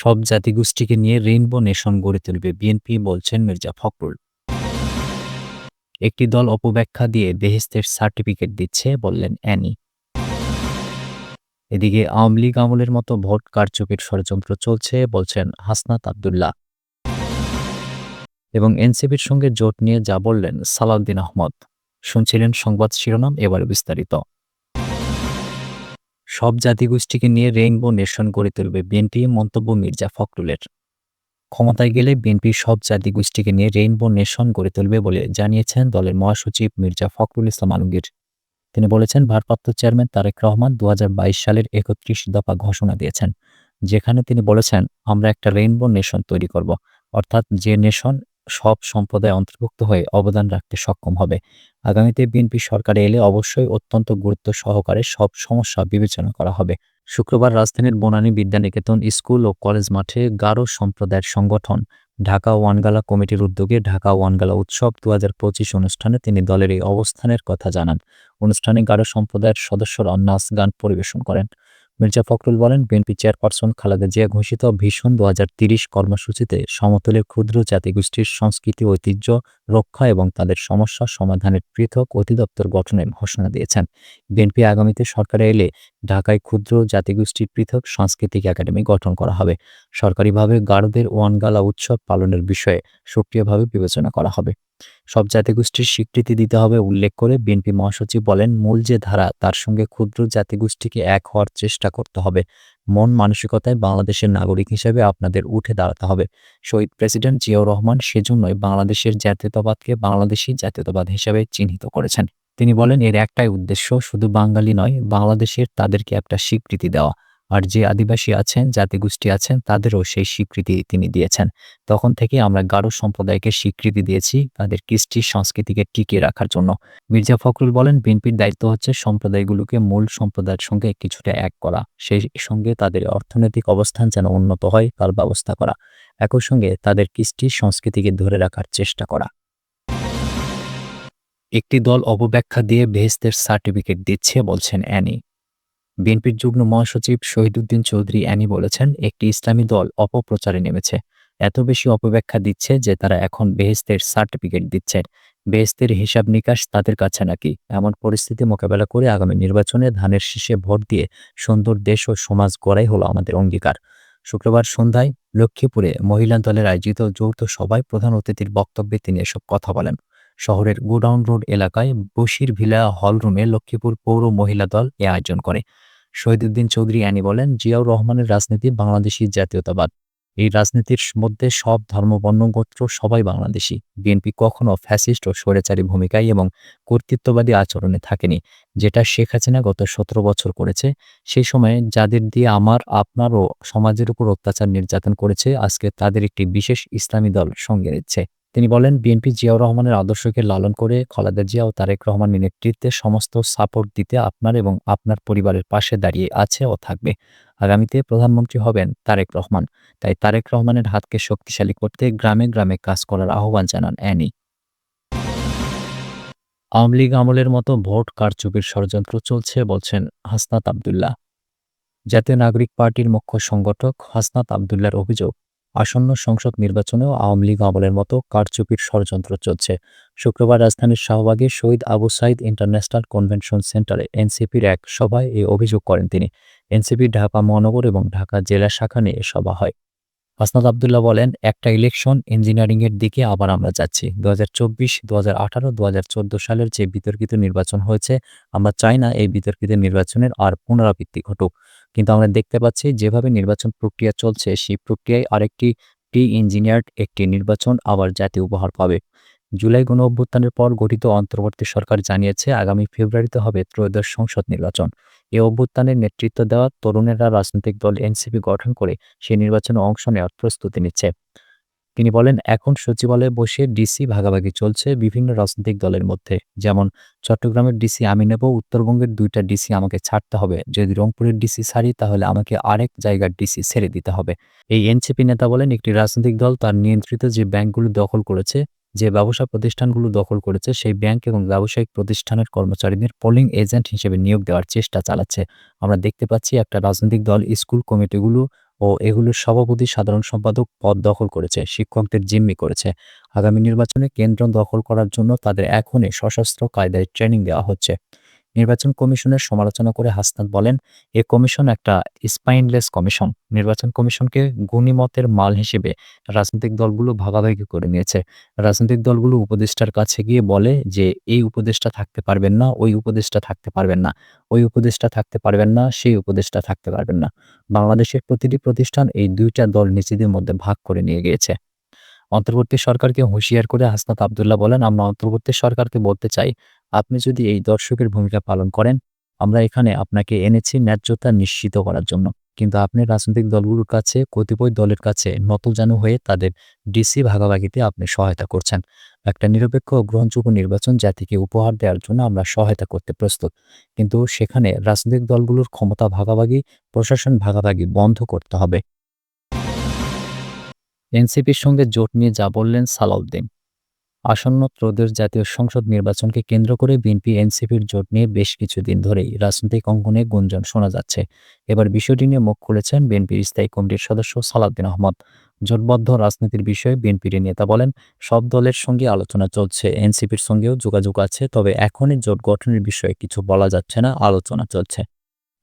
সব জাতিগোষ্ঠীকে নিয়ে rainbow nation গড়ে তুলবে বিএনপি, বলছেন মির্জা ফখরুল। একটি দল অপব্যাখ্যা দিয়ে বেহেশতের সার্টিফিকেট দিচ্ছে, বললেন অ্যানি। এদিকে আওয়ামী লীগ আমলের মতো ভোট কারচুপির ষড়যন্ত্র চলছে, বলছেন হাসনাত আব্দুল্লাহ। এবং এনসিপির সঙ্গে জোট নিয়ে যা বললেন সালাউদ্দিন আহমদ। শুনছিলেন সংবাদ শিরোনাম, এবার বিস্তারিত। সব জাতিগোষ্ঠীকে নিয়ে রেইনবো নেশন গড়ে তুলবে বিএনপি, মন্তব্য মির্জা ফখরুলের। ক্ষমতায় গেলে বিএনপি সব জাতিগোষ্ঠীকে নিয়ে রেইনবো নেশন গড়ে তুলবে বলে জানিয়েছেন দলের মহাসচিব মির্জা ফখরুল ইসলাম আলমগীর। তিনি বলেছেন, ভারপ্রাপ্ত চেয়ারম্যান তারেক রহমান ২০২২ সালের ৩১ দফা ঘোষণা দিয়েছেন, যেখানে তিনি বলেছেন, আমরা একটা রেইনবো নেশন তৈরি করব, অর্থাৎ যে নেশন সব সম্প্রদায় অন্তর্ভুক্ত হয়ে অবদান রাখতে সক্ষম হবে। আগামীতে বিএনপি সরকারে এলে অবশ্যই অত্যন্ত গুরুত্ব সহকারে সব সমস্যা বিবেচনা করা হবে। শুক্রবার রাজধানীর বনানী বিদ্যানিকেতন স্কুল ও কলেজ মাঠে গারো সম্প্রদায়ের সংগঠন ঢাকা ওয়ানগালা কমিটির উদ্যোগে ঢাকা ওয়ানগালা উৎসব ২০২৫ অনুষ্ঠানে তিনি দলের এই অবস্থানের কথা জানান। অনুষ্ঠানে গারো সম্প্রদায়ের সদস্যরা নাচ গান পরিবেশন করেন। মির্জা ফখরুল বলেন, বিএনপি চেয়ারপারসন খালেদা জিয়া ঘোষিত ভিশন ২০৩০ কর্মসূচিতে সমতলের ক্ষুদ্র জাতিগোষ্ঠীর সংস্কৃতি ঐতিহ্য রক্ষা এবং তাদের সমস্যা সমাধানের পৃথক অধিদপ্তর গঠনের ঘোষণা দিয়েছেন। বিএনপি আগামীতে সরকারে এলে ঢাকায় ক্ষুদ্র জাতিগোষ্ঠীর পৃথক সাংস্কৃতিক একাডেমি গঠন করা হবে। সরকারিভাবে গারোদের ওয়ানগালা উৎসব পালনের বিষয়ে সক্রিয়ভাবে বিবেচনা করা হবে। সব জাতিগোষ্ঠীর স্বীকৃতি দিতে হবে উল্লেখ করে বিএনপি মহাসচিব বলেন, মূল যে ধারা তার সঙ্গে ক্ষুদ্র জাতিগোষ্ঠীকে এক হওয়ার চেষ্টা করতে হবে। মন মানসিকতায় বাংলাদেশের নাগরিক হিসেবে আপনাদের উঠে দাঁড়াতে হবে। শহীদ প্রেসিডেন্ট জিয়াউর রহমান সেজন্যই বাংলাদেশের জাতীয়তাবাদকে বাংলাদেশি জাতীয়তাবাদ হিসেবে চিহ্নিত করেছেন। তিনি বলেন, এর একটাই উদ্দেশ্য, শুধু বাঙালি নয়, বাংলাদেশের তাদেরকে একটা স্বীকৃতি দেওয়া। আর যে আদিবাসী আছেন, জাতিগোষ্ঠী আছেন, তাদেরও সেই স্বীকৃতি তিনি দিয়েছেন। তখন থেকে আমরা গারো সম্প্রদায়কে স্বীকৃতি দিয়েছি তাদের কৃষ্টি সংস্কৃতিকে টিকিয়ে রাখার জন্য। মির্জা ফখরুল বলেন, বিএনপির দায়িত্ব হচ্ছে সম্প্রদায়গুলোকে মূল সম্প্রদায়ের সঙ্গে কিছুটা এক করা, সেই সঙ্গে তাদের অর্থনৈতিক অবস্থান যেন উন্নত হয় তার ব্যবস্থা করা, একই সঙ্গে তাদের কৃষ্টি সংস্কৃতিকে ধরে রাখার চেষ্টা করা। একটি দল অপব্যাখ্যা দিয়ে বেহেশতের সার্টিফিকেট দিচ্ছে, বলছেন অ্যানি। বিএনপির যুগ্ম মহাসচিব শহীদুদ্দিন চৌধুরী অ্যানি বলেছেন, একটি ইসলামী দল অপপ্রচারে নেমেছে। এত বেশি অপব্যাখ্যা দিচ্ছে যে তারা এখন বেহেশতের সার্টিফিকেট দিচ্ছে। বেহেশতের হিসাব নিকাশ তাদের কাছে নাকি? এমন পরিস্থিতি মোকাবেলা করে আগামী নির্বাচনে ধানের শীষে ভোট দিয়ে সুন্দর দেশ ও সমাজ গড়াই হলো আমাদের অঙ্গীকার। শুক্রবার সন্ধ্যায় লক্ষ্মীপুরে মহিলা দলের আয়োজিত যৌথ সভায় প্রধান অতিথির বক্তব্যে তিনি এসব কথা বলেন। শহরের গোডাউন রোড এলাকায় বশির ভিলা হলরুমে লক্ষ্মীপুর পৌর মহিলা দল এ আয়োজন করে। শহীদুদ্দিন চৌধুরী অ্যানি বলেন, জিয়াউর রহমানের রাজনীতি বাংলাদেশি জাতীয়তাবাদ। এই রাজনীতির মধ্যে সব ধর্ম বর্ণ গোত্র সবাই বাংলাদেশি। বিএনপি কখনো ফ্যাসিস্ট ও স্বৈরাচারী ভূমিকায় এবং কর্তৃত্ববাদী আচরণে থাকেনি, যেটা শেখ হাসিনা গত ১৭ বছর করেছে। সেই সময়ে যাদের দিয়ে আমার আপনার ও সমাজের উপর অত্যাচার নির্যাতন করেছে, আজকে তাদের একটি বিশেষ ইসলামী দল সঙ্গে নিচ্ছে। তিনি বলেন, বিএনপি জিয়াউর রহমানের আদর্শকে লালন করে খালেদা জিয়া ও তারেক রহমানের নেতৃত্বে সমস্ত সাপোর্ট দিতে আপনার এবং আপনার পরিবারের পাশে দাঁড়িয়ে আছে ও থাকবে। আগামীতে প্রধানমন্ত্রী হবেন তারেক রহমান, তাই তারেক রহমানের হাতকে শক্তিশালী করতে গ্রামে গ্রামে কাজ করার আহ্বান জানান অ্যানি। আওয়ামী লীগ আমলের মতো ভোট কারচুপির ষড়যন্ত্র চলছে, বলছেন হাসনাত আব্দুল্লাহ। জাতীয় নাগরিক পার্টির মুখ্য সংগঠক হাসনাত আব্দুল্লাহর অভিযোগ, আসন্ন সংসদ নির্বাচনেও আওয়ামী লীগ আমলের মতো কারচুপির ষড়যন্ত্র চলছে। শুক্রবার রাজধানীর শাহবাগে শহীদ আবু সাইদ ইন্টারন্যাশনাল কনভেনশন সেন্টারে এনসিপির এক সভায় এই অভিযোগ করেন তিনি। এনসিপির ঢাকা মহানগর এবং ঢাকা জেলা শাখা নিয়ে সভা হয়। হাসনাত আব্দুল্লাহ বলেন, একটা ইলেকশন ইঞ্জিনিয়ারিংয়ের দিকে আবার আমরা যাচ্ছি। ২০২৪, ২০১৮, ২০১৪ সালের যে বিতর্কিত নির্বাচন হয়েছে, আমরা চাই না এই বিতর্কিত নির্বাচনের আর পুনরাবৃত্তি ঘটুক। কিন্তু আমরা দেখতে পাচ্ছি যেভাবে নির্বাচন প্রক্রিয়া চলছে, সেই প্রক্রিয়ায় আরেকটি ইঞ্জিনিয়ার্ড একটি নির্বাচন আবার জাতীয় উপহার পাবে। জুলাই গণঅভ্যুত্থানের পর গঠিত অন্তর্বর্তী সরকার জানিয়েছে, আগামী ফেব্রুয়ারিতে হবে ত্রয়োদশ সংসদ নির্বাচন। এ অভ্যুত্থানের নেতৃত্ব দেওয়া তরুণেরা রাজনৈতিক দল এনসিপি গঠন করে সেই নির্বাচনে অংশ নেওয়ার প্রস্তুতি নিচ্ছে। তিনি বলেন, এখন সচিবালয়ে বসে ডিসি ভাগাভাগি চলছে বিভিন্ন রাজনৈতিক দলের মধ্যে। যেমন চট্টগ্রামের ডিসি আমি নেব, উত্তরবঙ্গের ২টা ডিসি আমাকে ছাড়তে হবে। যদি রংপুরের ডিসি ছাড়ি, তাহলে আমাকে আরেক জায়গার ডিসি ছেড়ে দিতে হবে। এই এনসিপি নেতা বলেন, একটি রাজনৈতিক দল তার নিয়ন্ত্রিত যে ব্যাংকগুলো দখল করেছে, যে ব্যবসা প্রতিষ্ঠানগুলো দখল করেছে, সেই ব্যাংক এবং ব্যবসায়িক প্রতিষ্ঠানের কর্মচারীদের পোলিং এজেন্ট হিসেবে নিয়োগ দেওয়ার চেষ্টা চালাচ্ছে। আমরা দেখতে পাচ্ছি একটা রাজনৈতিক দল স্কুল কমিটিগুলো ও এগুলোর সভাপতি সাধারণ সম্পাদক পদ দখল করেছে, শিক্ষকদের জিম্মি করেছে। আগামী নির্বাচনে কেন্দ্র দখল করার জন্য তাদের এখনই সশস্ত্র কায়দায় ট্রেনিং দেওয়া হচ্ছে। নির্বাচন কমিশনের সমালোচনা করে হাসনাত বলেন, এ কমিশন একটা স্পাইনলেস কমিশন। নির্বাচন কমিশনকে গণিমতের মাল হিসেবে রাজনৈতিক দলগুলো ভাগাভাগি করে নিয়েছে। রাজনৈতিক দলগুলো উপদেষ্টার কাছে গিয়ে বলে যে এই উপদেষ্টা থাকতে পারবেন না, ওই উপদেষ্টা থাকতে পারবেন না, ওই উপদেষ্টা থাকতে পারবেন না, সেই উপদেষ্টা থাকতে পারবেন না। বাংলাদেশের প্রতিটি প্রতিষ্ঠান এই ২টা দল নিজেদের মধ্যে ভাগ করে নিয়ে গিয়েছে। অন্তর্বর্তী সরকারকে হুঁশিয়ার করে হাসনাত আব্দুল্লাহ বলেন, আমরা অন্তর্বর্তী সরকারকে বলতে চাই, আপনি যদি এই দর্শকের ভূমিকা পালন করেন, আমরা এখানে আপনাকে এনেছি ন্যায্যতা নিশ্চিত করার জন্য। কিন্তু আপনি রাজনৈতিক দলগুলোর কাছে, কতিপয় দলের কাছে নতজানু হয়ে তাদের ডিসি ভাগাভাগিতে আপনি সহায়তা করছেন। একটা নিরপেক্ষ ও গ্রহণযোগ্য নির্বাচন জাতিকে উপহার দেওয়ার জন্য আমরা সহায়তা করতে প্রস্তুত। কিন্তু সেখানে রাজনৈতিক দলগুলোর ক্ষমতা ভাগাভাগি, প্রশাসন ভাগাভাগি বন্ধ করতে হবে। এনসিপির সঙ্গে জোট নিয়ে যা বললেন সালাউদ্দিন। আসন্ন ত্রয়োদশ জাতীয় সংসদ নির্বাচনকে কেন্দ্র করে বিএনপি এনসিপির জোট নিয়ে বেশ কিছুদিন ধরেই রাজনৈতিক অঙ্গনে গুঞ্জন শোনা যাচ্ছে। এবার বিষয়টি নিয়ে মুখ খুলেছেন বিএনপির স্থায়ী কমিটির সদস্য সালাউদ্দিন আহমদ। জোটবদ্ধ রাজনীতির বিষয়ে বিএনপির নেতা বলেন, সব দলের সঙ্গে আলোচনা চলছে, এনসিপির সঙ্গেও যোগাযোগ আছে, তবে এখনই জোট গঠনের বিষয়ে কিছু বলা যাচ্ছে না, আলোচনা চলছে।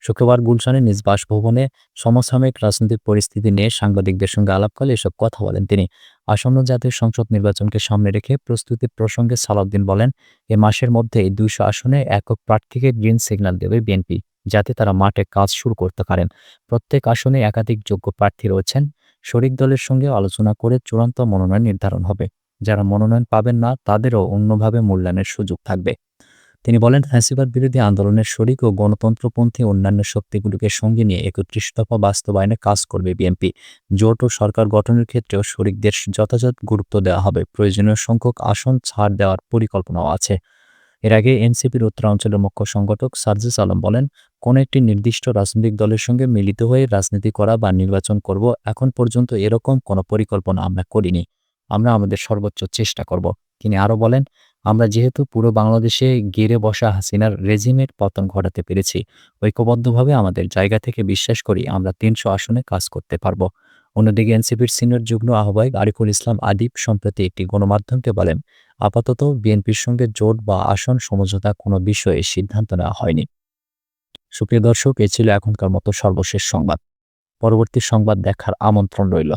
শুক্রবার গুলশানে নিজ বাসভবনে সমসাময়িক রাজনৈতিক পরিস্থিতি নিয়ে সাংবাদিকদের সঙ্গে আলাপকালে এসব কথা বলেন তিনি। আসন্ন জাতীয় সংসদ নির্বাচনকে সামনে রেখে প্রস্তুতির প্রসঙ্গে সালাউদ্দিন বলেন, এ মাসের মধ্যেই ২০০ আসনে একক প্রার্থীকে গ্রিন সিগন্যাল দেবে বিএনপি, যাতে তারা মাঠে কাজ শুরু করতে পারেন। প্রত্যেক আসনে একাধিক যোগ্য প্রার্থী রয়েছেন। শরিক দলের সঙ্গে আলোচনা করে চূড়ান্ত মনোনয়ন নির্ধারণ হবে। যারা মনোনয়ন পাবেন না তাদেরও অন্যভাবে মূল্যায়নের সুযোগ থাকবে। তিনি বলেন, ফ্যাসিবাদ বিরোধী আন্দোলনের শরিক ও গণতন্ত্রপন্থী অন্যান্য শক্তিগুলোকে সঙ্গে নিয়ে ৩১ দফা বাস্তবায়নে কাজ করবে বিএনপি। জোট ও সরকার গঠনের ক্ষেত্রেও শরিকদের যথাযথ গুরুত্ব দেওয়া হবে। প্রয়োজনীয় সংখ্যক আসন ছাড় দেওয়ার পরিকল্পনাও আছে। এর আগে এনসিপির উত্তরাঞ্চলের মুখ্য সংগঠক সার্জিস আলম বলেন, কোনো একটি নির্দিষ্ট রাজনৈতিক দলের সঙ্গে মিলিত হয়ে রাজনীতি করা বা নির্বাচন করব, এখন পর্যন্ত এরকম কোনো পরিকল্পনা আমরা করিনি। আমরা আমাদের সর্বোচ্চ চেষ্টা করব। তিনি আরও বলেন, আমরা যেহেতু পুরো বাংলাদেশে গেড়ে বসা হাসিনার রেজিমের পতন ঘটাতে পেরেছি, ঐক্যবদ্ধভাবে আমাদের জায়গা থেকে বিশ্বাস করি আমরা ৩০০ আসনে কাজ করতে পারব। অন্যদিকে এনসিপির সিনিয়র যুগ্ম আহ্বায়ক আরিফুল ইসলাম আদিব সম্প্রতি একটি গণমাধ্যমকে বলেন, আপাতত বিএনপির সঙ্গে জোট বা আসন সমঝোতা কোনো বিষয়ে সিদ্ধান্ত নেওয়া হয়নি। সুপ্রিয় দর্শক, এ ছিল এখনকার মতো সর্বশেষ সংবাদ। পরবর্তী সংবাদ দেখার আমন্ত্রণ রইল।